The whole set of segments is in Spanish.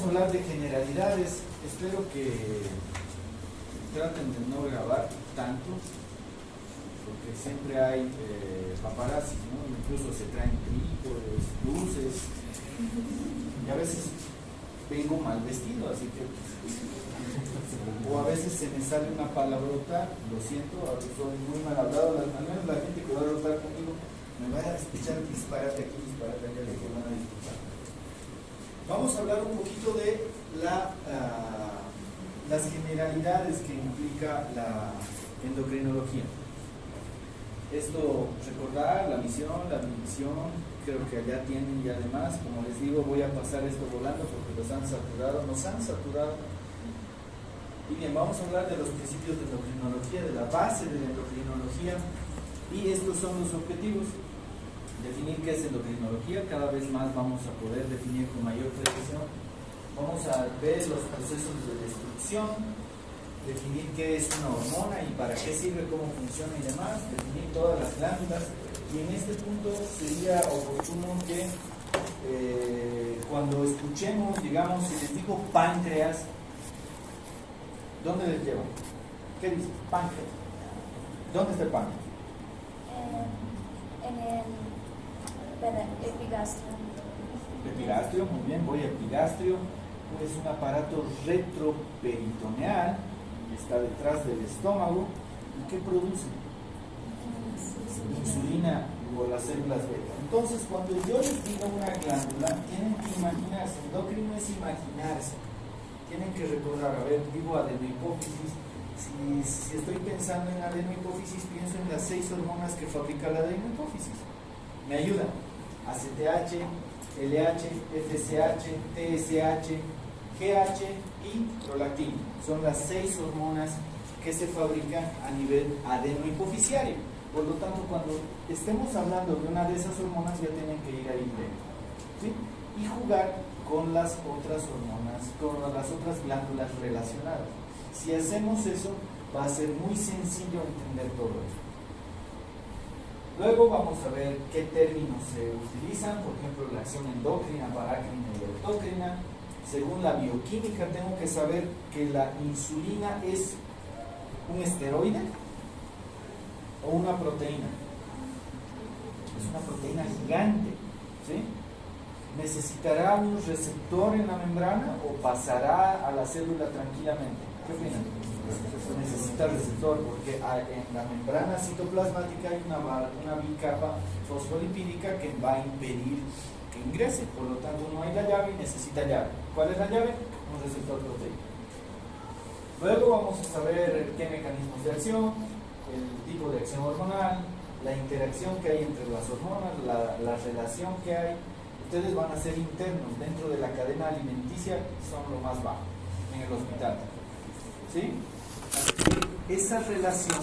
vamos a hablar de generalidades. Espero que traten de no grabar tanto, porque siempre hay paparazzis, ¿no? Incluso se traen trípodes, luces, y a veces vengo mal vestido, así que o a veces se me sale una palabrota, lo siento, soy muy mal hablado, al menos la gente que va a hablar conmigo me va a escuchar disparate aquí, disparate allá, de que van a disfrutar. Vamos a hablar un poquito de las generalidades que implica la endocrinología. Esto, recordar la misión, la misión, creo que allá tienen, y además, como les digo, voy a pasar esto volando porque nos han saturado. Y bien, vamos a hablar de los principios de endocrinología, de la base de la endocrinología, y estos son los objetivos. Definir qué es endocrinología, cada vez más vamos a poder definir con mayor precisión. Vamos a ver los procesos de destrucción, definir qué es una hormona y para qué sirve, cómo funciona y demás, definir todas las glándulas. Y en este punto sería oportuno que cuando escuchemos, digamos, si les digo páncreas, ¿dónde les lleva? ¿Qué dices? Páncreas. ¿Dónde está el páncreas? En el epigastrio. Epigastrio, muy bien, voy a epigastrio. Es un aparato retroperitoneal, está detrás del estómago. ¿Y qué produce? Insulina o las células beta. Entonces, cuando yo les digo una glándula, tienen que imaginarse. Endocrino es imaginarse. Tienen que recordar, a ver, digo adenohipófisis. Si estoy pensando en adenohipófisis, pienso en las 6 hormonas que fabrica la adenohipófisis. Me ayudan. ACTH, LH, FSH, TSH, GH y prolactina. Son las 6 hormonas que se fabrican a nivel adenohipofisiario. Por lo tanto, cuando estemos hablando de una de esas hormonas, ya tienen que ir ahí dentro, ¿sí? Y jugar con las otras hormonas, con las otras glándulas relacionadas. Si hacemos eso, va a ser muy sencillo entender todo esto. Luego vamos a ver qué términos se utilizan, por ejemplo, la acción endocrina, parácrina y autócrina. Según la bioquímica, tengo que saber que la insulina es un esteroide o una proteína. Es una proteína gigante, ¿sí? ¿Necesitará un receptor en la membrana o pasará a la célula tranquilamente? ¿Qué opinan? Necesita receptor porque en la membrana citoplasmática hay una bicapa fosfolipídica que va a impedir que ingrese, por lo tanto no hay la llave y necesita llave. ¿Cuál es la llave? Un receptor proteíno. Luego vamos a saber qué mecanismos de acción, el tipo de acción hormonal, la interacción que hay entre las hormonas, la relación que hay. Ustedes van a ser internos dentro de la cadena alimenticia, son lo más bajo en el hospital, ¿sí? Así que esa relación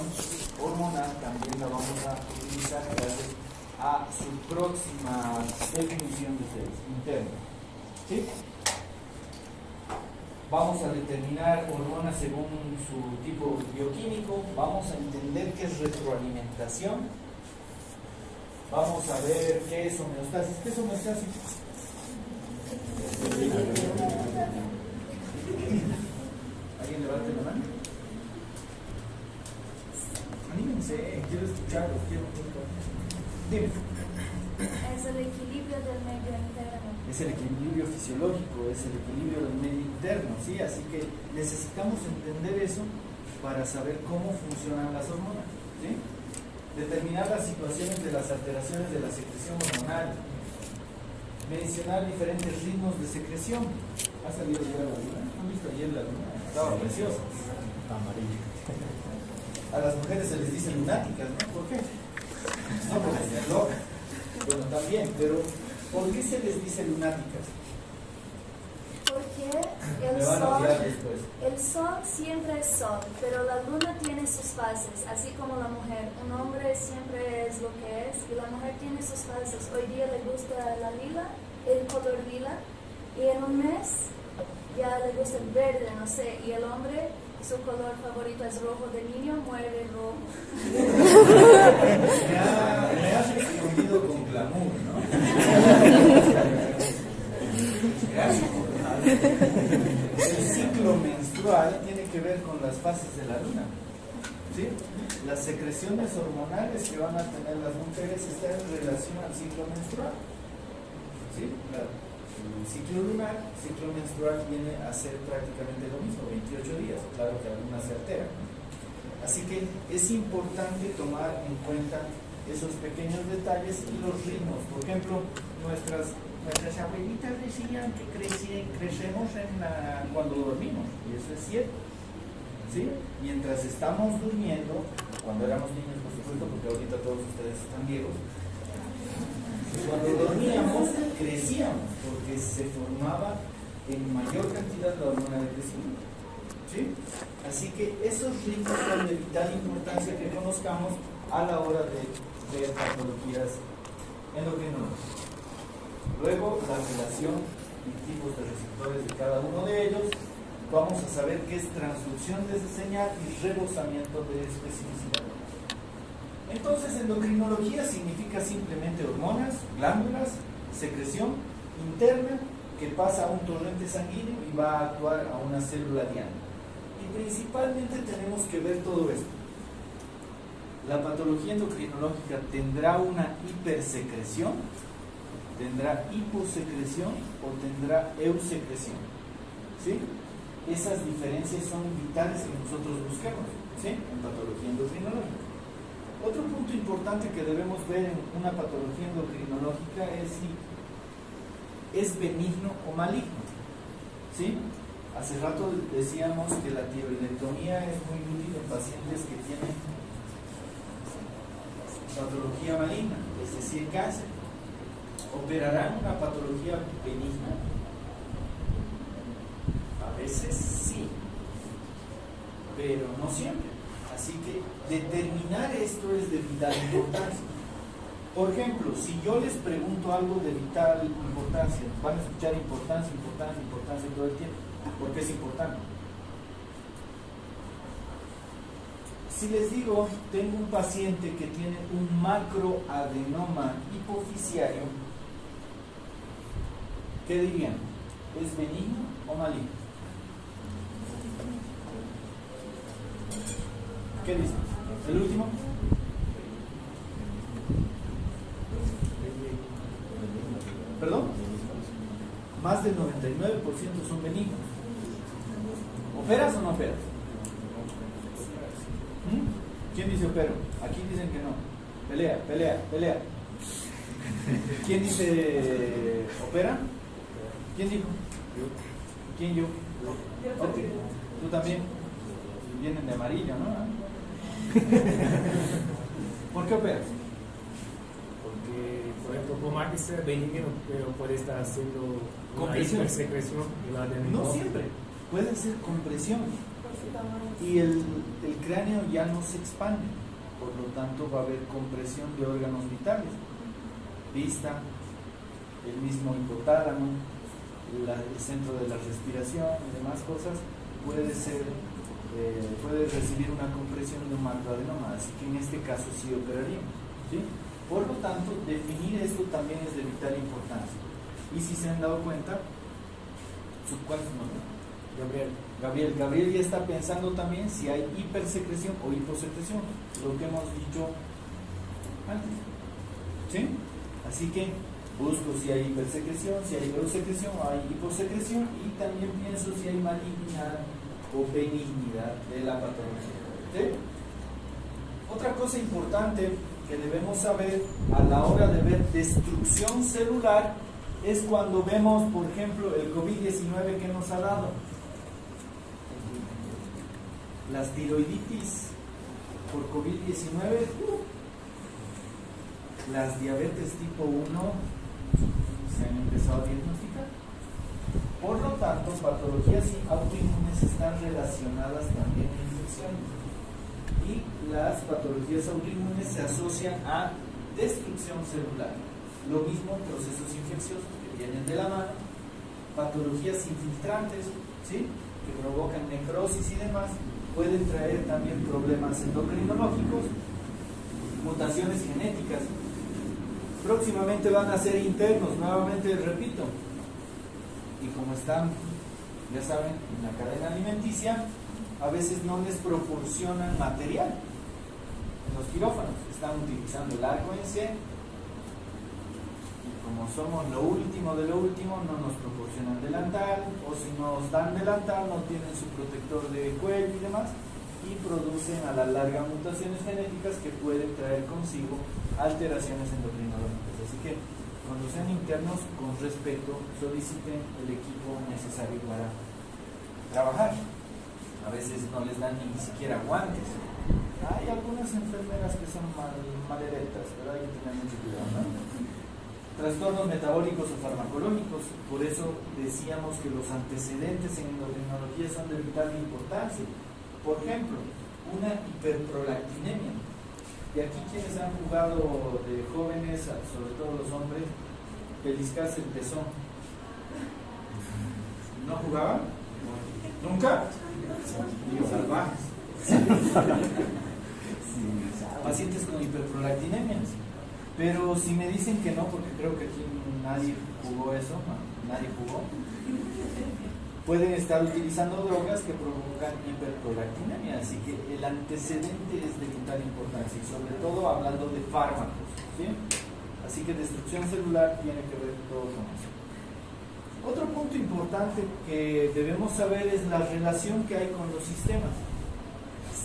hormonal también la vamos a utilizar gracias a su próxima definición de ustedes, interno, ¿sí? Vamos a determinar hormonas según su tipo bioquímico, vamos a entender qué es retroalimentación, vamos a ver qué es homeostasis. ¿Qué es homeostasis? ¿Alguien levante la mano? Anímense, quiero escucharlos, quiero escucharlos. Dime. Es el equilibrio del medio interno. Es el equilibrio fisiológico, es el equilibrio del medio interno, ¿sí? Así que necesitamos entender eso para saber cómo funcionan las hormonas, ¿sí? Determinar las situaciones de las alteraciones de la secreción hormonal, mencionar diferentes ritmos de secreción. ¿Ha salido ya la luna? ¿Han visto ayer la luna? Estaba preciosa. Amarilla. A las mujeres se les dice lunáticas, ¿no? ¿Por qué? No, porque están locas. Bueno, también, pero ¿por qué se les dice lunáticas? Porque Me van a odiar después. el sol siempre es sol, pero la luna tiene sus fases, así como la mujer. Un hombre siempre es lo que es y la mujer tiene sus fases. Hoy día le gusta la lila, el color lila, y en un mes ya le gusta el verde, no sé, y el hombre, su color favorito es rojo de niño, muere rojo. Me has respondido con glamour, ¿no? Gracias. El ciclo menstrual tiene que ver con las fases de la luna, ¿sí? Las secreciones hormonales que van a tener las mujeres están en relación al ciclo menstrual, ¿sí? Claro. El ciclo lunar, ciclo menstrual viene a ser prácticamente lo mismo, 28 días, claro que algunas se alteran. Así que es importante tomar en cuenta esos pequeños detalles y los ritmos. Por ejemplo, nuestras abuelitas decían que crecemos cuando dormimos, y eso es cierto, ¿sí? Mientras estamos durmiendo, cuando éramos niños, por supuesto, porque ahorita todos ustedes están viejos, cuando dormíamos crecíamos, porque se formaba en mayor cantidad la hormona de crecimiento, ¿sí? Así que esos ritmos son de vital importancia que conozcamos a la hora de ver patologías endocrinológicas. Luego, la relación y tipos de receptores de cada uno de ellos. Vamos a saber qué es transducción de señal y rebosamiento de especificidad. Entonces, endocrinología significa simplemente hormonas, glándulas, secreción interna que pasa a un torrente sanguíneo y va a actuar a una célula diana. Y principalmente tenemos que ver todo esto. La patología endocrinológica tendrá una hipersecreción, tendrá hiposecreción o tendrá eusecreción, ¿sí? Esas diferencias son vitales que nosotros busquemos, ¿sí? En patología endocrinológica. Otro punto importante que debemos ver en una patología endocrinológica es si es benigno o maligno, ¿sí? Hace rato decíamos que la tiroidectomía es muy útil en pacientes que tienen patología maligna, es decir, cáncer. ¿Operarán una patología benigna? A veces sí, pero no siempre. Así que determinar esto es de vital importancia. Por ejemplo, si yo les pregunto algo de vital importancia, van a escuchar importancia todo el tiempo, porque es importante. Si les digo, tengo un paciente que tiene un macroadenoma hipofisiario, ¿qué dirían? ¿Es benigno o maligno? ¿Qué dicen? ¿El último? ¿Perdón? Más del 99% son benignos. ¿Operas o no operas? ¿Quién dice opero? Aquí dicen que no. Pelea. ¿Quién dice opera? ¿Quién dijo? ¿Quién yo? Okay. Tú también. Vienen de amarillo, ¿no? ¿Por qué operas? Porque, por ejemplo, Pomar es benigno, pero puede estar haciendo compresión. Una secreción. No siempre. Puede ser compresión. Y el cráneo ya no se expande, por lo tanto va a haber compresión de órganos vitales, vista, el mismo hipotálamo, el centro de la respiración y demás cosas, puede recibir una compresión de un macroadenoma, así que en este caso sí operaríamos, ¿sí? Por lo tanto, definir esto también es de vital importancia. Y si se han dado cuenta, ¿cuál es su nombre? Gabriel ya está pensando también si hay hipersecreción o hiposecreción, lo que hemos dicho antes, ¿sí? Así que busco si hay hipersecreción, si hay eusecreción o hay hiposecreción, y también pienso si hay malignidad o benignidad de la patología, ¿sí? Otra cosa importante que debemos saber a la hora de ver destrucción celular es cuando vemos, por ejemplo, el COVID-19 que nos ha dado. Las tiroiditis por COVID-19, las diabetes tipo 1 se han empezado a diagnosticar. Por lo tanto, patologías autoinmunes están relacionadas también a infecciones. Y las patologías autoinmunes se asocian a destrucción celular. Lo mismo procesos infecciosos que vienen de la mano, patologías infiltrantes, ¿sí?, que provocan necrosis y demás, pueden traer también problemas endocrinológicos, mutaciones genéticas. Próximamente van a ser internos, nuevamente repito. Y como están Ya saben, en la cadena alimenticia a veces no les proporcionan material. En los quirófanos están utilizando el arco en C y como somos lo último de lo último, no nos proporcionan delantal, o si nos dan delantal no tienen su protector de cuello y demás, y producen a la larga mutaciones genéticas que pueden traer consigo alteraciones endocrinológicas. Así que cuando sean internos, con respeto, soliciten el equipo necesario para trabajar. A veces no les dan ni siquiera guantes. Hay algunas enfermeras que son maleretas, pero hay que tener mucho cuidado, ¿no? Trastornos metabólicos o farmacológicos, por eso decíamos que los antecedentes en endocrinología son de vital importancia. Por ejemplo, una hiperprolactinemia. Y aquí quienes han jugado de jóvenes, sobre todo los hombres, pellizcarse el pezón. ¿No jugaban? ¿Nunca? Niños salvajes. Pacientes con hiperprolactinemia. Pero si me dicen que no, porque creo que aquí nadie jugó eso, nadie jugó, pueden estar utilizando drogas que provocan hiperprolactinemia. Así que el antecedente es de vital importancia, y sobre todo hablando de fármacos, ¿sí? Así que destrucción celular tiene que ver todo con eso. Otro punto importante que debemos saber es la relación que hay con los sistemas.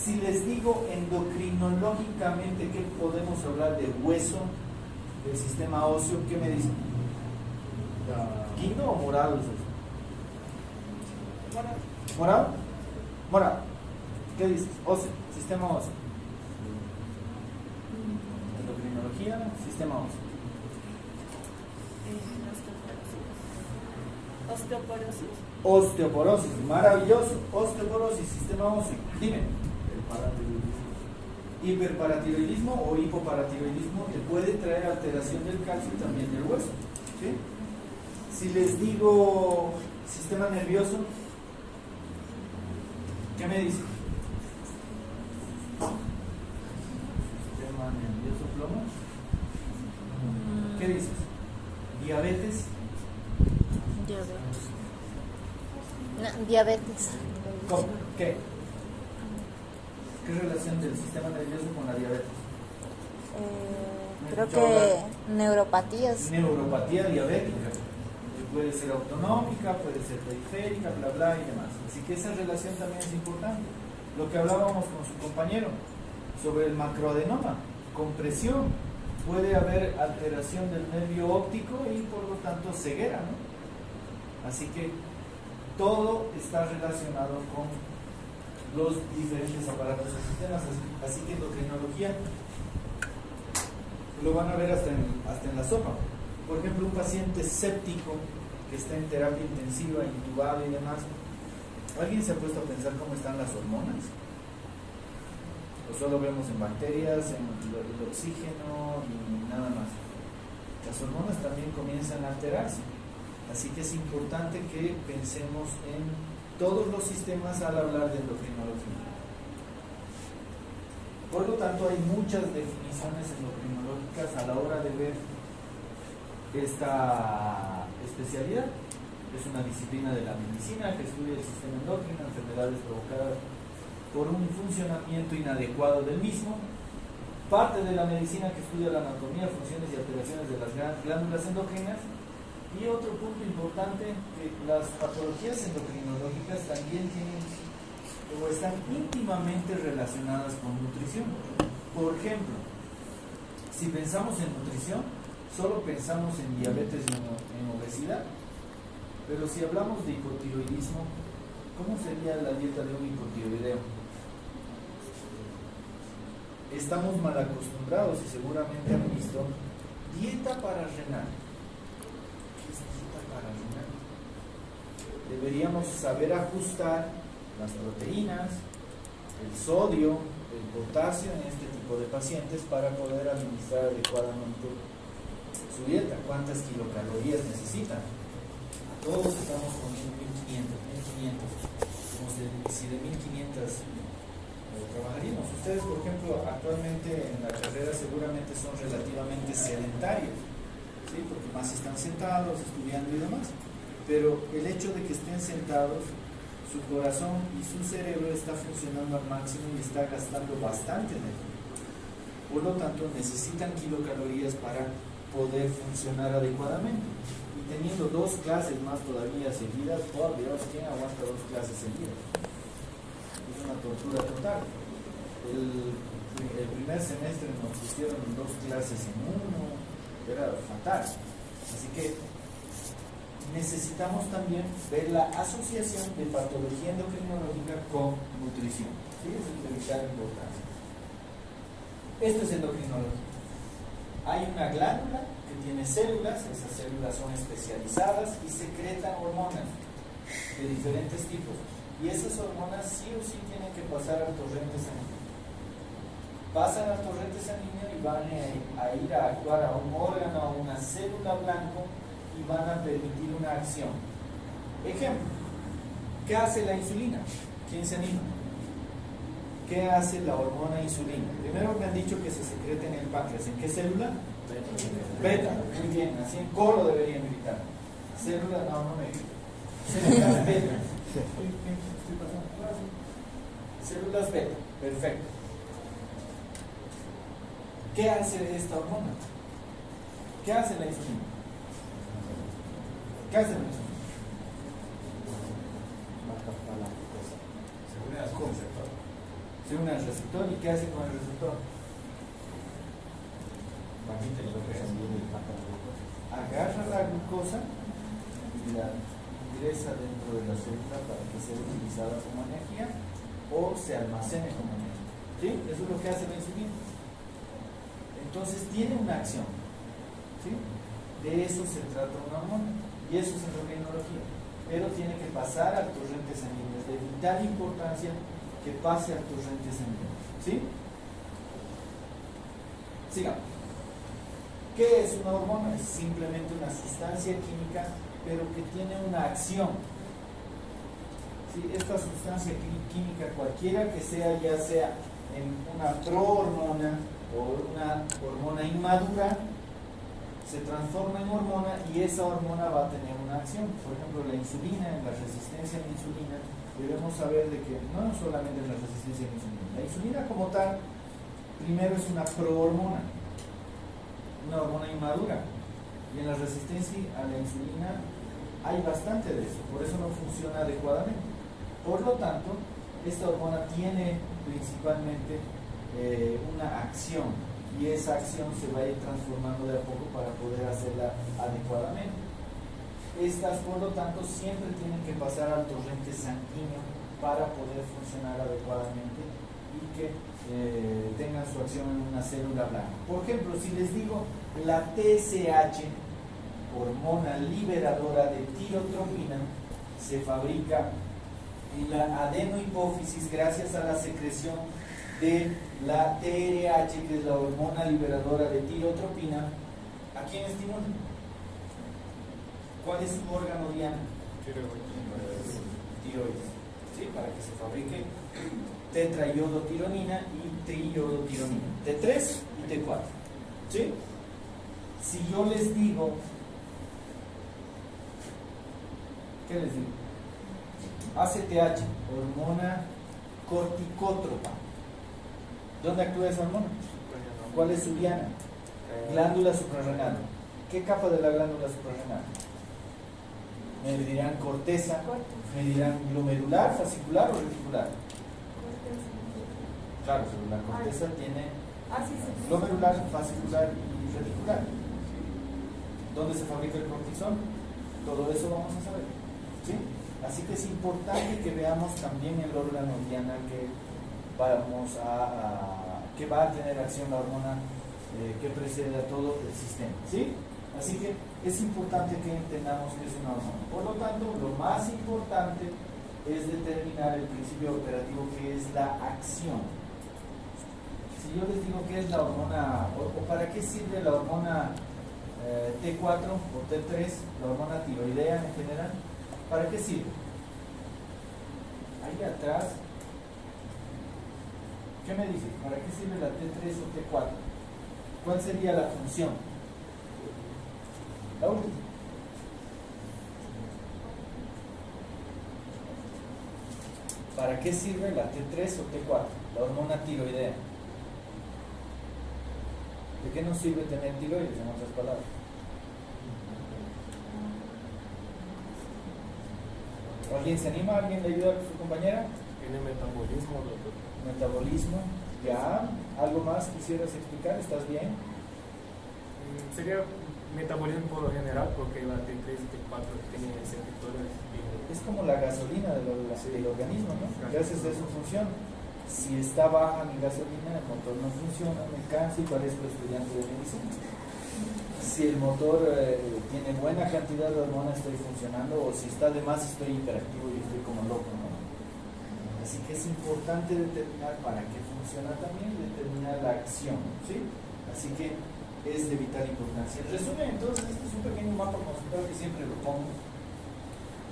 Si les digo endocrinológicamente que podemos hablar de hueso, del sistema óseo, ¿qué me dicen? ¿Quinto o morado es eso? ¿Morado? Morado. ¿Qué dices? Óseo, sistema óseo. Endocrinología, sistema óseo. Osteoporosis. Osteoporosis, maravilloso. Osteoporosis, sistema óseo. Dime. Hiperparatiroidismo o hipoparatiroidismo que puede traer alteración del calcio y también del hueso, ¿sí? Si les digo sistema nervioso, ¿qué me dicen? Sistema nervioso, plomo. ¿Qué dices? Diabetes. Diabetes. ¿Cómo? ¿Qué? ¿Qué relación del sistema nervioso con la diabetes? Creo que neuropatías. Neuropatía diabética. Puede ser autonómica, puede ser periférica, bla bla y demás. Así que esa relación también es importante. Lo que hablábamos con su compañero sobre el macroadenoma, compresión, puede haber alteración del nervio óptico y por lo tanto ceguera, ¿no? Así que todo está relacionado con los diferentes aparatos y sistemas. Así que endocrinología lo van a ver hasta en la sopa. Por ejemplo, un paciente séptico que está en terapia intensiva, intubado y demás, ¿alguien se ha puesto a pensar cómo están las hormonas? O solo vemos en bacterias, en el oxígeno y nada más. Las hormonas también comienzan a alterarse. Así que es importante que pensemos en todos los sistemas al hablar de endocrinología. Por lo tanto, hay muchas definiciones endocrinológicas a la hora de ver esta especialidad. Es una disciplina de la medicina que estudia el sistema endocrino, enfermedades provocadas por un funcionamiento inadecuado del mismo. Parte de la medicina que estudia la anatomía, funciones y alteraciones de las glándulas endocrinas. Y otro punto importante, que las patologías endocrinológicas también tienen o están íntimamente relacionadas con nutrición. Por ejemplo, si pensamos en nutrición, solo pensamos en diabetes y en obesidad. Pero si hablamos de hipotiroidismo, ¿cómo sería la dieta de un hipotiroideo? Estamos mal acostumbrados y seguramente han visto dieta para renal. Deberíamos saber ajustar las proteínas, el sodio, el potasio en este tipo de pacientes para poder administrar adecuadamente su dieta. ¿Cuántas kilocalorías necesitan? Todos estamos comiendo 1500. Como si de 1500 trabajaríamos. Ustedes, por ejemplo, actualmente en la carrera seguramente son relativamente sedentarios, ¿sí? Porque más están sentados, estudiando y demás. pero el hecho de que estén sentados, su corazón y su cerebro está funcionando al máximo y está gastando bastante energía. Por lo tanto, necesitan kilocalorías para poder funcionar adecuadamente. Y teniendo 2 clases más todavía seguidas, por Dios, ¿quién aguanta 2 clases seguidas? Es una tortura total. El primer semestre nos pusieron 2 clases en uno, era fatal. Así que necesitamos también ver la asociación de patología endocrinológica con nutrición. ¿Sí? Eso es de vital importancia. Esto es endocrinología. Hay una glándula que tiene células, esas células son especializadas y secretan hormonas de diferentes tipos. Y esas hormonas sí o sí tienen que pasar al torrente sanguíneo. Pasan al torrente sanguíneo y van a ir a actuar a un órgano, a una célula blanco y van a permitir una acción. Ejemplo, ¿qué hace la insulina? ¿Quién se anima? ¿Qué hace la hormona insulina? Primero me han dicho que se secreta en el páncreas. ¿En qué célula? Beta. Muy bien, así en colo deberían gritar. Célula, no me grito. Células beta. ¿Estoy pasando? Células beta, perfecto. ¿Qué hace esta hormona? ¿Qué hace la insulina? ¿Qué hace la insulina? Se une al receptor. ¿Y qué hace con el receptor? Agarra la glucosa y la ingresa dentro de la célula para que sea utilizada como energía o se almacene como energía. ¿Sí? Eso es lo que hace la insulina. Entonces tiene una acción. ¿Sí? De eso se trata una hormona. Y eso es endocrinología. Pero tiene que pasar al torrente sanguíneo. Es de vital importancia que pase al torrente sanguíneo. ¿Sí? Sigamos. ¿Qué es una hormona? Es simplemente una sustancia química, pero que tiene una acción. ¿Sí? Esta sustancia química, cualquiera que sea, ya sea en una prohormona o una hormona inmadura, se transforma en hormona y esa hormona va a tener una acción. Por ejemplo, la insulina, en la resistencia a la insulina, debemos saber de que no solamente en la resistencia a la insulina como tal, primero es una prohormona, una hormona inmadura, y en la resistencia a la insulina hay bastante de eso, por eso no funciona adecuadamente. Por lo tanto, esta hormona tiene principalmente una acción, y esa acción se va a ir transformando de a poco para poder hacerla adecuadamente. Estas, por lo tanto, siempre tienen que pasar al torrente sanguíneo para poder funcionar adecuadamente y que tengan su acción en una célula blanca. Por ejemplo, si les digo la TSH, hormona liberadora de tirotropina, se fabrica en la adenohipófisis gracias a la secreción de la TRH, que es la hormona liberadora de tirotropina. ¿A quién estimula? ¿Cuál es su órgano diana? Tiroides. ¿Sí? Para que se fabrique tetraiodotironina y triiodotironina. T3 y T4. ¿Sí? Si yo les digo, ¿qué les digo? ACTH, hormona corticótropa. ¿Dónde actúa esa hormona? ¿Cuál es su diana? Glándula suprarrenal. ¿Qué capa de la glándula suprarrenal? Me dirán corteza, me dirán glomerular, fascicular o reticular. Claro, la corteza tiene glomerular, fascicular y reticular. ¿Dónde se fabrica el cortisol? Todo eso vamos a saber. ¿Sí? Así que es importante que veamos también el órgano diana que va a tener acción la hormona que precede a todo el sistema. ¿Sí? Así que es importante que entendamos que es una hormona. Por lo tanto, lo más importante es determinar el principio operativo, que es la acción. Si yo les digo qué es la hormona, o para qué sirve la hormona T4 o T3, la hormona tiroidea en general, ¿para qué sirve? Ahí atrás, ¿qué me dice? ¿Para qué sirve la T3 o T4? ¿Cuál sería la función? La última. ¿Para qué sirve la T3 o T4? La hormona tiroidea. ¿De qué nos sirve tener tiroides, en otras palabras? ¿Alguien se anima? ¿Alguien le ayuda a su compañera? En el metabolismo, Metabolismo. Ya. ¿Algo más quisieras explicar? ¿Estás bien? sería metabolismo por lo general, porque la T3 y T4 tienen receptores. Es como la gasolina del organismo, ¿no? Gracias a eso funciona. Si está baja mi gasolina, el motor no funciona, me canso y parezco estudiante de medicina. Si el motor tiene buena cantidad de hormonas, estoy funcionando, o si está de más, estoy hiperactivo y estoy como loco, ¿no? Así que es importante determinar para qué funciona también y determinar la acción, ¿sí? Así que es de vital importancia. En resumen, entonces, este es un pequeño mapa conceptual que siempre lo pongo.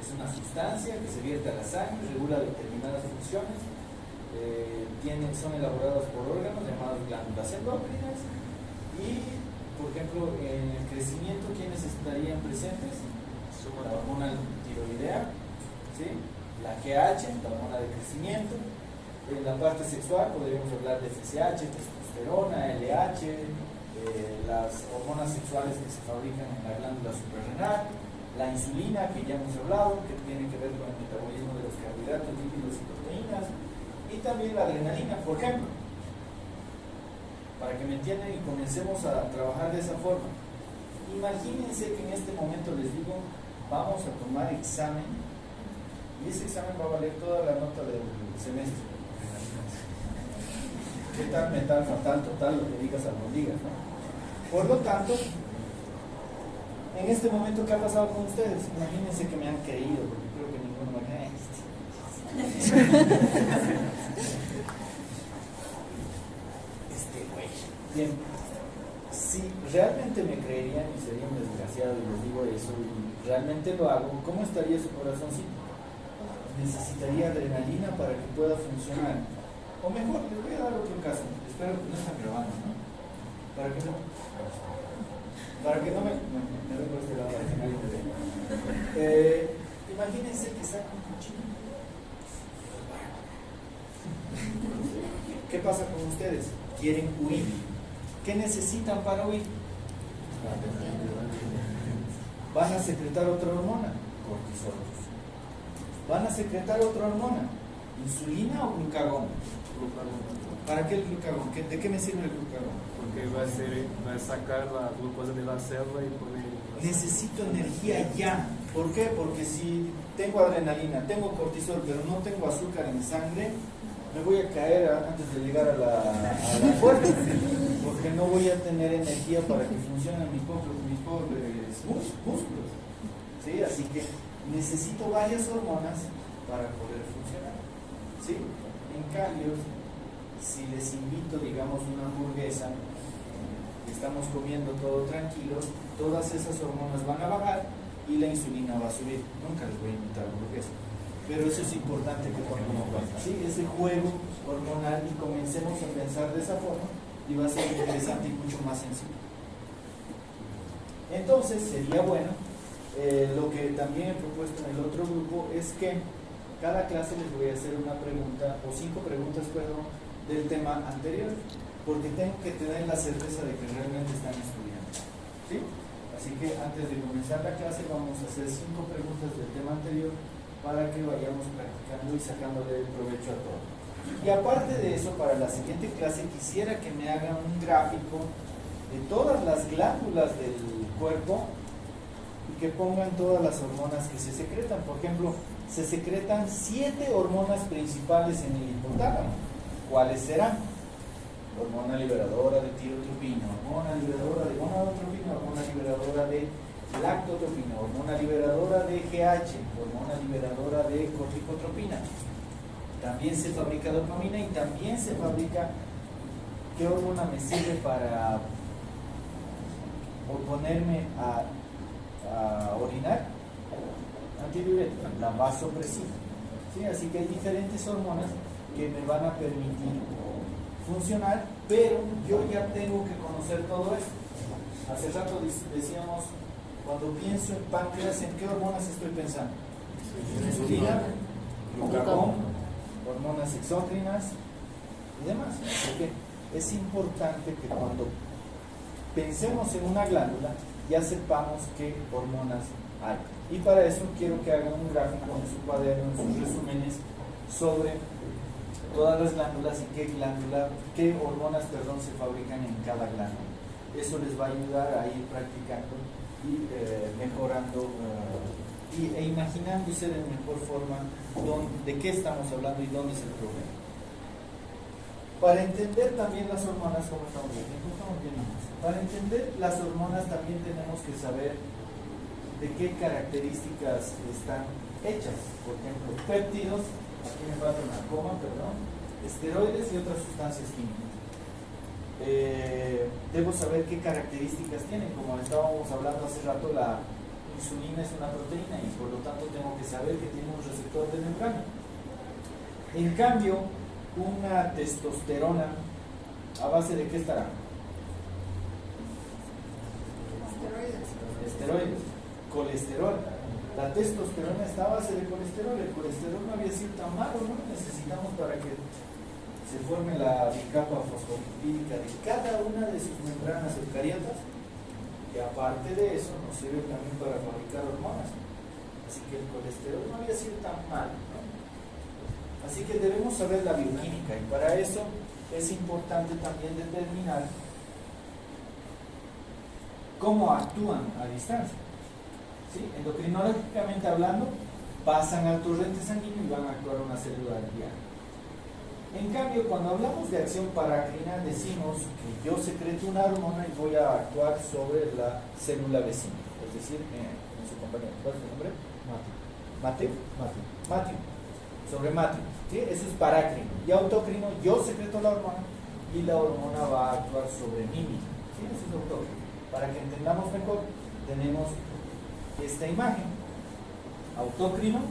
Es una sustancia que se vierte a la sangre, regula determinadas funciones, son elaboradas por órganos llamados glándulas endócrinas y, por ejemplo, en el crecimiento, ¿quiénes estarían presentes? La hormona tiroidea, ¿sí? La GH, la hormona de crecimiento. En la parte sexual podríamos hablar de FSH, testosterona, LH, las hormonas sexuales que se fabrican en la glándula suprarrenal, la insulina, que ya hemos hablado, que tiene que ver con el metabolismo de los carbohidratos, lípidos y proteínas, y también la adrenalina, por ejemplo. Para que me entiendan y comencemos a trabajar de esa forma. Imagínense que en este momento les digo, vamos a tomar examen, y ese examen va a valer toda la nota del semestre. ¿Qué tal, metal, fatal, total, lo que digas, algo digas, ¿no? Por lo tanto, en este momento, ¿qué ha pasado con ustedes? Imagínense que me han creído, porque creo que ninguno me cree. Bien, si realmente me creerían y sería un desgraciado y les digo eso y realmente lo hago, ¿cómo estaría su corazoncito? Necesitaría adrenalina para que pueda funcionar. O mejor, les voy a dar otro caso. Espero que no están grabando, ¿no? Para que no me vengo por este lado para que nadie me vea. Imagínense que sacan un cuchillo. ¿Qué pasa con ustedes? Quieren huir. ¿Qué necesitan para huir? Van a secretar otra hormona, cortisol. Van a secretar otra hormona, insulina o glucagón. ¿Para qué el glucagón? ¿De qué me sirve el glucagón? Porque va a sacar la glucosa de la célula y poner... Necesito energía ya. ¿Por qué? Porque si tengo adrenalina, tengo cortisol, pero no tengo azúcar en sangre, me voy a caer antes de llegar a la puerta, porque no voy a tener energía para que funcionen mis pobres músculos. ¿Sí? Así que necesito varias hormonas para poder funcionar. ¿Sí? En cambio, si les invito, digamos, una hamburguesa, estamos comiendo todo tranquilo, todas esas hormonas van a bajar y la insulina va a subir. Nunca les voy a invitar hamburguesa. Pero eso es importante que pongamos ¿sí? Ese juego hormonal y comencemos a pensar de esa forma y va a ser interesante y mucho más sencillo. Entonces sería bueno, lo que también he propuesto en el otro grupo es que cada clase les voy a hacer una pregunta o 5 preguntas del tema anterior, porque tengo que tener la certeza de que realmente están estudiando, ¿sí? Así que antes de comenzar la clase vamos a hacer 5 preguntas del tema anterior para que vayamos practicando y sacándole provecho a todo. Y aparte de eso, para la siguiente clase quisiera que me hagan un gráfico de todas las glándulas del cuerpo y que pongan todas las hormonas que se secretan. Por ejemplo, se secretan 7 hormonas principales en el hipotálamo. ¿Cuáles serán? Hormona liberadora de tirotropina, hormona liberadora de gonadotropina, hormona liberadora de lactotropina, hormona liberadora de GH, hormona liberadora de corticotropina. También se fabrica dopamina y también se fabrica, ¿qué hormona me sirve para oponerme a orinar? Antidiurética, la vasopresina. ¿Sí? Así que hay diferentes hormonas que me van a permitir funcionar, pero yo ya tengo que conocer todo esto. Hace rato decíamos, cuando pienso en páncreas, ¿en qué hormonas estoy pensando? Insulina, glucagón, hormonas exócrinas y demás. Porque es importante que cuando pensemos en una glándula ya sepamos qué hormonas hay. Y para eso quiero que hagan un gráfico en su cuaderno, en sus resúmenes, sobre todas las glándulas y qué hormonas se fabrican en cada glándula. Eso les va a ayudar a ir practicando y mejorando e imaginándose de mejor forma de qué estamos hablando y dónde es el problema. Para entender también las hormonas, ¿cómo estamos viendo? Estamos viendo más. Para entender las hormonas también tenemos que saber de qué características están hechas. Por ejemplo, péptidos, aquí me falta una coma, perdón, esteroides y otras sustancias químicas. Debo saber qué características tienen. Como estábamos hablando hace rato, la insulina es una proteína y por lo tanto tengo que saber que tiene un receptor de membrana. En cambio, una testosterona, ¿a base de qué estará? Esteroides. Colesterol. La testosterona está a base de colesterol. El colesterol no había sido tan malo, ¿no? Necesitamos para que se forme la bicapa fosfolipídica de cada una de sus membranas eucariotas, y aparte de eso nos sirve también para fabricar hormonas. Así que el colesterol no había sido tan malo, ¿no? Así que debemos saber la bioquímica, y para eso es importante también determinar cómo actúan a distancia. ¿Sí? Endocrinológicamente hablando, pasan al torrente sanguíneo y van a actuar una célula diana. En cambio, cuando hablamos de acción parácrina, decimos que yo secreto una hormona y voy a actuar sobre la célula vecina. Es decir, en su compañero, ¿cuál es su nombre? Mateo. Sobre Mateo. ¿Sí? Eso es parácrino. Y autócrino, yo secreto la hormona y la hormona va a actuar sobre mí misma. ¿Sí? Eso es autócrino. Para que entendamos mejor, tenemos esta imagen. Autócrino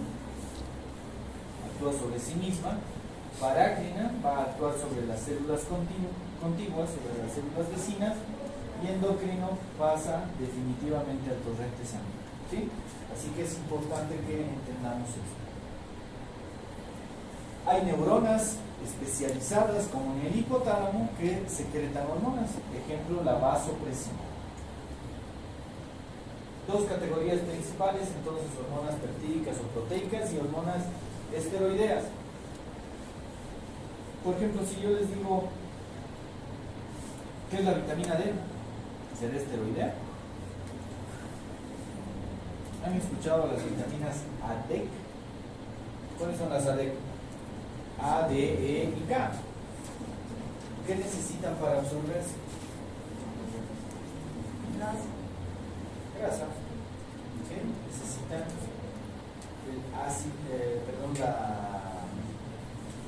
actúa sobre sí misma. Parácrina va a actuar sobre las células contiguas, sobre las células vecinas, y endocrino pasa definitivamente al torrente sanguíneo. ¿Sí? Así que es importante que entendamos esto. Hay neuronas especializadas como en el hipotálamo que secretan hormonas. Ejemplo, la vasopresina. Dos categorías principales, entonces, hormonas peptídicas o proteicas y hormonas esteroideas. Por ejemplo, si yo les digo, ¿qué es la vitamina D? ¿Será esteroidea? ¿Han escuchado las vitaminas ADEC? ¿Cuáles son las ADEC? A, D, E y K. ¿Qué necesitan para absorberse? Grasa. ¿Sí? Necesitan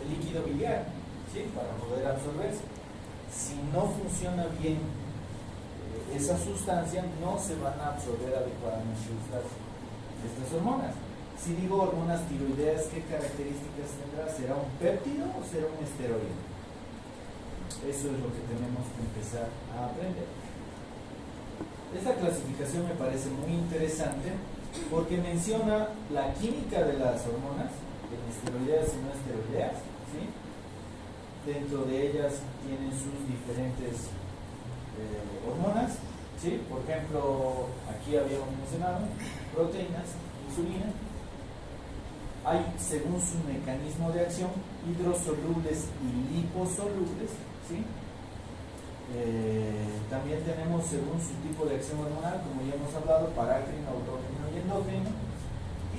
el líquido biliar, ¿sí? Para poder absorberse. Si no funciona bien esa sustancia, no se van a absorber adecuadamente estas hormonas. Si digo hormonas tiroideas, ¿qué características tendrá? ¿Será un péptido o será un esteroide? Eso es lo que tenemos que empezar a aprender. Esta clasificación me parece muy interesante porque menciona la química de las hormonas, en esteroideas y no esteroideas, ¿sí? Dentro de ellas tienen sus diferentes hormonas, ¿sí? Por ejemplo, aquí habíamos mencionado proteínas, insulina. Hay, según su mecanismo de acción, hidrosolubles y liposolubles, ¿sí? También tenemos, según su tipo de acción hormonal, como ya hemos hablado, parácrino, autócrino y endócrino,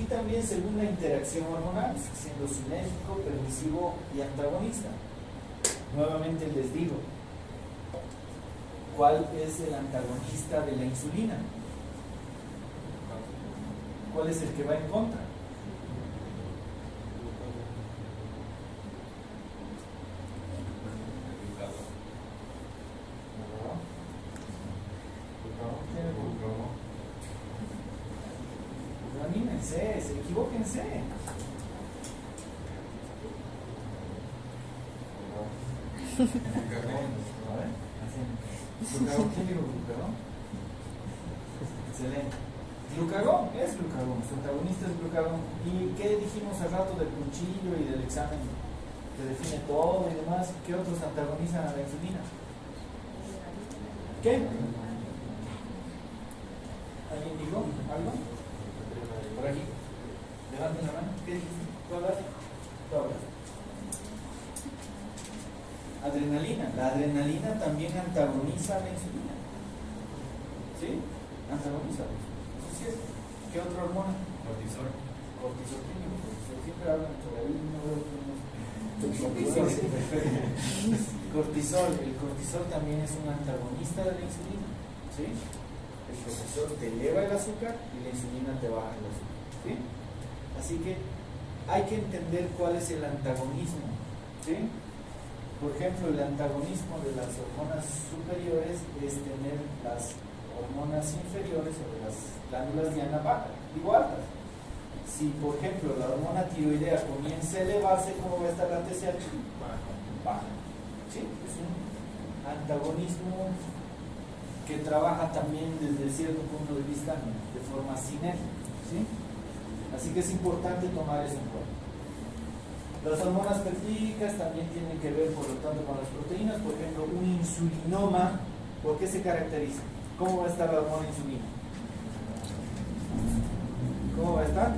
y también según la interacción hormonal, siendo cinético, permisivo y antagonista. Nuevamente les digo, ¿cuál es el antagonista de la insulina? ¿Cuál es el que va en contra? Equivóquense. ¿Glucagón? ¿Quién dijo glucagón? Excelente. Glucagón, es glucagón, su antagonista es glucagón. ¿Y qué dijimos al rato del cuchillo y del examen que define todo y demás. ¿Qué otros antagonizan a la insulina? ¿Qué? ¿Alguien dijo algo? Por aquí. Levanten la mano. ¿Qué dijiste? ¿Tú hablas? ¿Tú hablas? Adrenalina. La adrenalina también antagoniza a la insulina. ¿Sí? Antagoniza. Eso sí es. ¿Qué otra hormona? Cortisol. Cortisol. Siempre hablan por ahí, no veo que cortisol. Cortisol. El cortisol también es un antagonista de la insulina. ¿Sí? El cortisol te eleva el azúcar y la insulina te baja el azúcar. ¿Sí? Así que hay que entender cuál es el antagonismo. ¿Sí? Por ejemplo, el antagonismo de las hormonas superiores es tener las hormonas inferiores o de las glándulas diana bajas, digo altas. Si, por ejemplo, la hormona tiroidea comienza a elevarse, ¿cómo va a estar la TSH? Baja. ¿Sí? Es un antagonismo que trabaja también desde cierto punto de vista de forma sinérgica. ¿Sí? Así que es importante tomar eso en cuenta. Las hormonas peptídicas también tienen que ver, por lo tanto, con las proteínas. Por ejemplo, un insulinoma, ¿por qué se caracteriza? ¿Cómo va a estar la hormona insulina? ¿Cómo va a estar?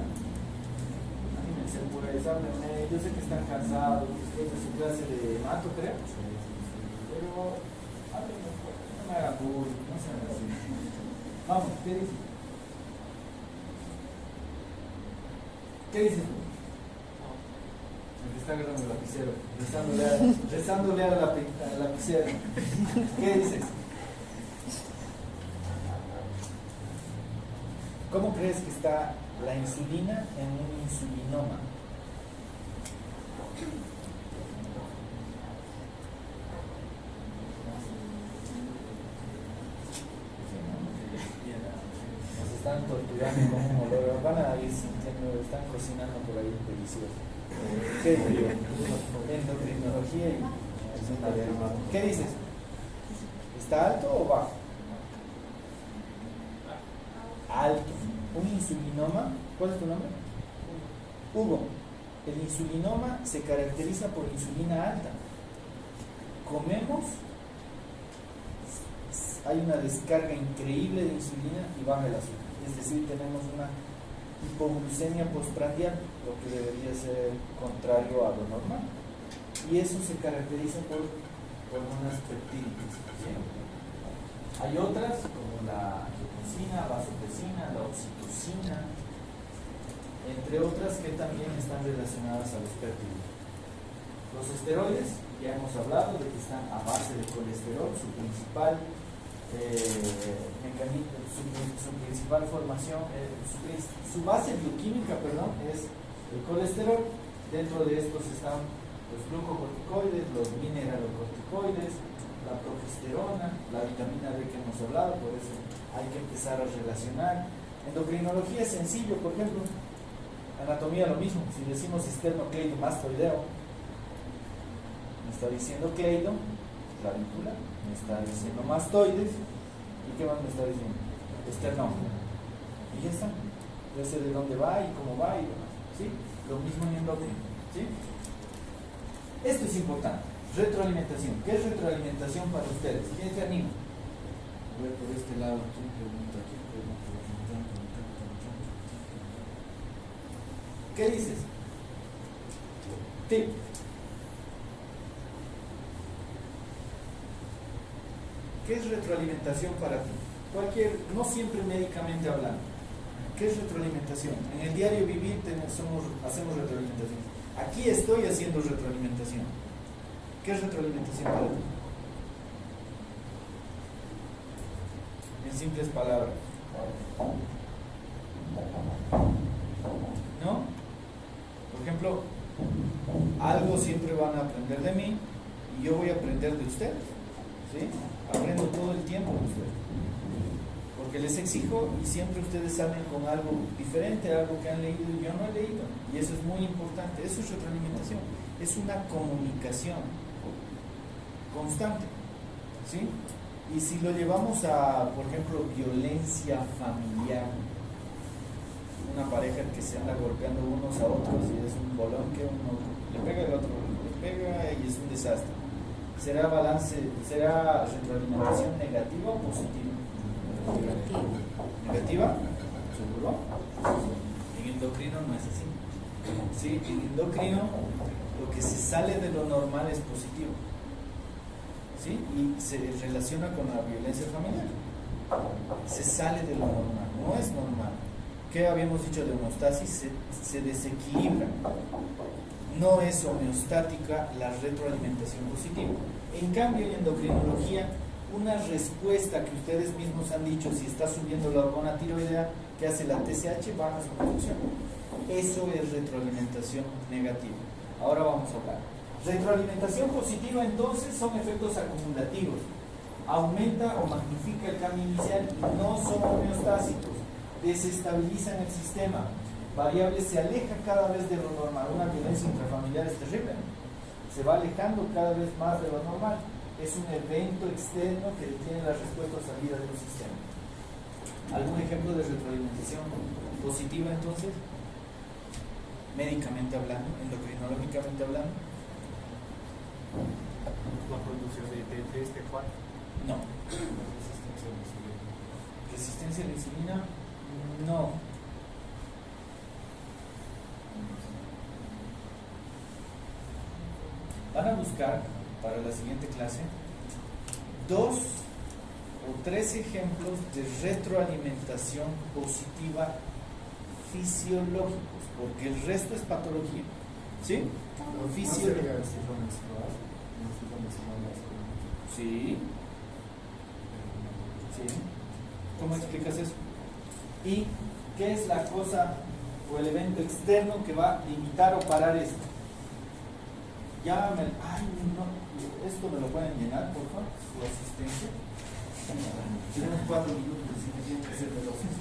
Anímense por ahí, háblenme. Yo sé que están cansados después de su clase de mato, creo. Pero, háblenme, no me hagan bullying, no sean así. Vamos, ¿qué dices? ¿Qué dices? El que está agarrando el lapicero, rezándole a la lapicera. ¿Qué dices? ¿Cómo crees que está la insulina en un insulinoma? Nos están torturando con un olor. Van a ir sintiendo, están cocinando por ahí delicioso. ¿Qué digo? Endocrinología y ¿qué dices? ¿Está alto o bajo? Alto. Un insulinoma, ¿cuál es tu nombre? Hugo. El insulinoma se caracteriza por insulina alta. Comemos, hay una descarga increíble de insulina y baja el azúcar. Es decir, tenemos una hipoglucemia postprandial, lo que debería ser contrario a lo normal. Y eso se caracteriza por hormonas peptídicas. ¿Sí? Hay otras, como la angiotensina, vasopresina, la oxitocina, entre otras que también están relacionadas a los péptidos. Los esteroides, ya hemos hablado de que están a base de colesterol, su principal mecanismo, su principal formación, su base bioquímica, perdón, es el colesterol. Dentro de estos están los glucocorticoides, los mineralocorticoides, la progesterona, la vitamina D que hemos hablado, por eso hay que empezar a relacionar. Endocrinología es sencillo, por ejemplo, anatomía lo mismo. Si decimos esternocleidomastoideo, me está diciendo cleido, clavícula, me está diciendo mastoides, ¿y qué más me está diciendo? Esternón. Y ya está. Ya sé de dónde va y cómo va y demás. ¿Sí? Lo mismo en endocrino. ¿Sí? Esto es importante. Retroalimentación. ¿Qué es retroalimentación para ustedes? ¿Quién se anima? Voy por este lado. ¿Quién pregunta? ¿Qué dices? Tip. ¿Qué es retroalimentación para ti? No siempre médicamente hablando. ¿Qué es retroalimentación? En el diario vivir hacemos retroalimentación. Aquí estoy haciendo retroalimentación. ¿Qué es retroalimentación para ti? En simples palabras. ¿No? Por ejemplo, algo siempre van a aprender de mí y yo voy a aprender de ustedes. ¿Sí? Aprendo todo el tiempo de ustedes. Porque les exijo y siempre ustedes salen con algo diferente, algo que han leído y yo no he leído. Y eso es muy importante. Eso es retroalimentación. Es una comunicación constante. ¿Sí? Y si lo llevamos a, por ejemplo, violencia familiar, una pareja que se anda golpeando unos a otros y es un bolón que uno le pega al otro, le pega y es un desastre. ¿Será retroalimentación negativa o positiva? ¿Negativa? ¿Seguro? En endocrino no es así. Sí, en endocrino lo que se sale de lo normal es positivo. ¿Sí? Y se relaciona con la violencia familiar. Se sale de lo normal, no es normal. ¿Qué habíamos dicho de homeostasis? Se desequilibra. No es homeostática la retroalimentación positiva. En cambio, en endocrinología, una respuesta que ustedes mismos han dicho, si está subiendo la hormona tiroidea, que hace la TSH, baja su producción. Eso es retroalimentación negativa. Ahora vamos a hablar. Retroalimentación positiva, entonces, son efectos acumulativos. Aumenta o magnifica el cambio inicial y no son homeostásicos. Desestabilizan el sistema. Variable se aleja cada vez de lo normal. Una violencia intrafamiliar es terrible. Se va alejando cada vez más de lo normal. Es un evento externo que detiene la respuesta salida de los sistemas. ¿Algún ejemplo de retroalimentación positiva entonces? Médicamente hablando, endocrinológicamente hablando. La producción de T3, T4. No. Resistencia a la insulina. No. Van a buscar para la siguiente clase 2 o 3 ejemplos de retroalimentación positiva fisiológicos, porque el resto es patología. ¿Sí? Fisiológico. Sí. Sí. ¿Cómo explicas eso? ¿Y qué es la cosa o el evento externo que va a limitar o parar esto? Ay, no, esto me lo pueden llenar, por favor, su asistencia. Tenemos 4 minutos, así que tienen que ser veloces.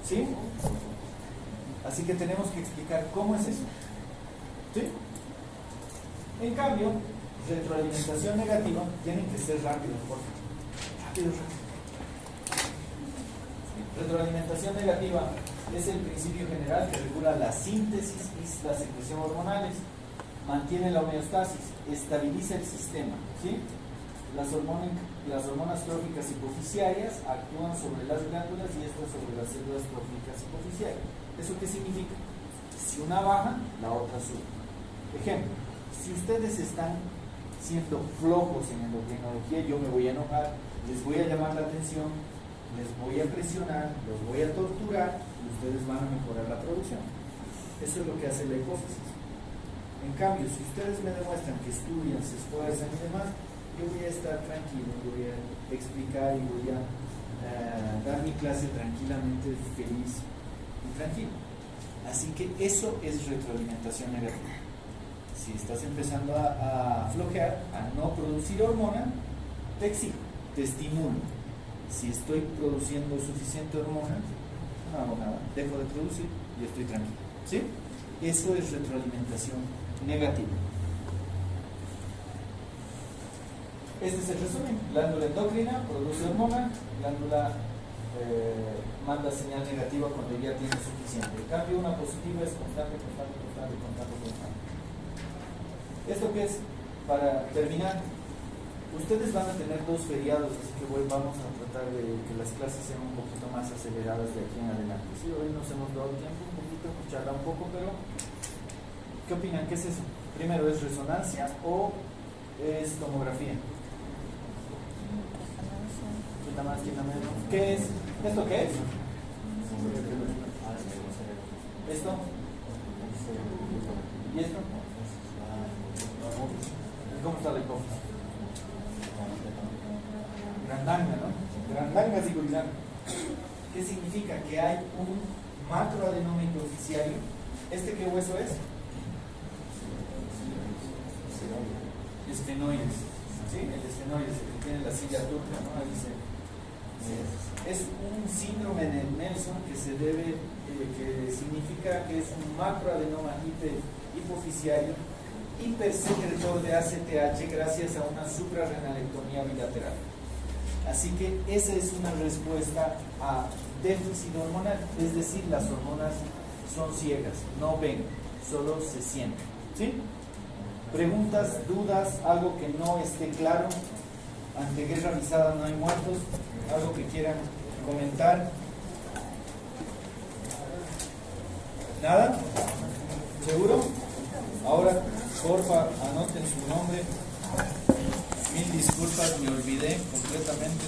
¿Sí? Así que tenemos que explicar cómo es eso. ¿Sí? En cambio, retroalimentación negativa tienen que ser rápido, por favor. Rápido. Retroalimentación negativa es el principio general que regula la síntesis y la secreción hormonales, mantiene la homeostasis, estabiliza el sistema. ¿Sí? Las hormonas tróficas hipoficiarias actúan sobre las glándulas y estas sobre las células tróficas hipoficiarias. ¿Eso qué significa? Si una baja, la otra sube. Ejemplo, si ustedes están siendo flojos en endocrinología, yo me voy a enojar, les voy a llamar la atención, les voy a presionar, los voy a torturar y ustedes van a mejorar la producción. Eso es lo que hace la hipófisis. En cambio, si ustedes me demuestran que estudian, se esfuerzan y demás, yo voy a estar tranquilo, voy a explicar y voy a dar mi clase tranquilamente, feliz y tranquilo. Así que eso es retroalimentación negativa. Si estás empezando a flojear, a no producir hormona, te exijo, te estimulo. Si estoy produciendo suficiente hormona, no hago nada, dejo de producir y estoy tranquilo. ¿Sí? Eso es retroalimentación negativa. Este es el resumen. Glándula endocrina produce hormona, glándula manda señal negativa cuando ya tiene suficiente. En cambio, una positiva es constante. ¿Esto qué es? Para terminar, ustedes van a tener 2 feriados, así que vamos a tratar de que las clases sean un poquito más aceleradas de aquí en adelante. Sí, hoy nos hemos dado tiempo un poquito, charla un poco, pero ¿qué opinan? ¿Qué es eso? Primero, ¿es resonancia o es tomografía? Quita más, quita menos. ¿Qué es? ¿Esto qué es? ¿Esto? ¿Y esto? ¿Cómo está la hipófisis? Grandanga, ¿no? Grandanga sigurizana. ¿Qué significa? Que hay un macroadenoma hipoficiario. ¿Este qué hueso es? Estenoides. ¿Sí? El estenoides, el que tiene la silla turca, ¿no? Ahí dice. Es un síndrome de Nelson que se debe, que significa que es un macroadenoma hipoficiario hipersecretor de ACTH gracias a una suprarrenalectomía bilateral. Así que esa es una respuesta a déficit hormonal, es decir, las hormonas son ciegas, no ven, solo se sienten. ¿Sí? Preguntas, dudas, algo que no esté claro. Ante guerra avisada no hay muertos. Algo que quieran comentar. ¿Nada? ¿Seguro? Ahora, porfa, anoten su nombre. Mil disculpas, me olvidé completamente.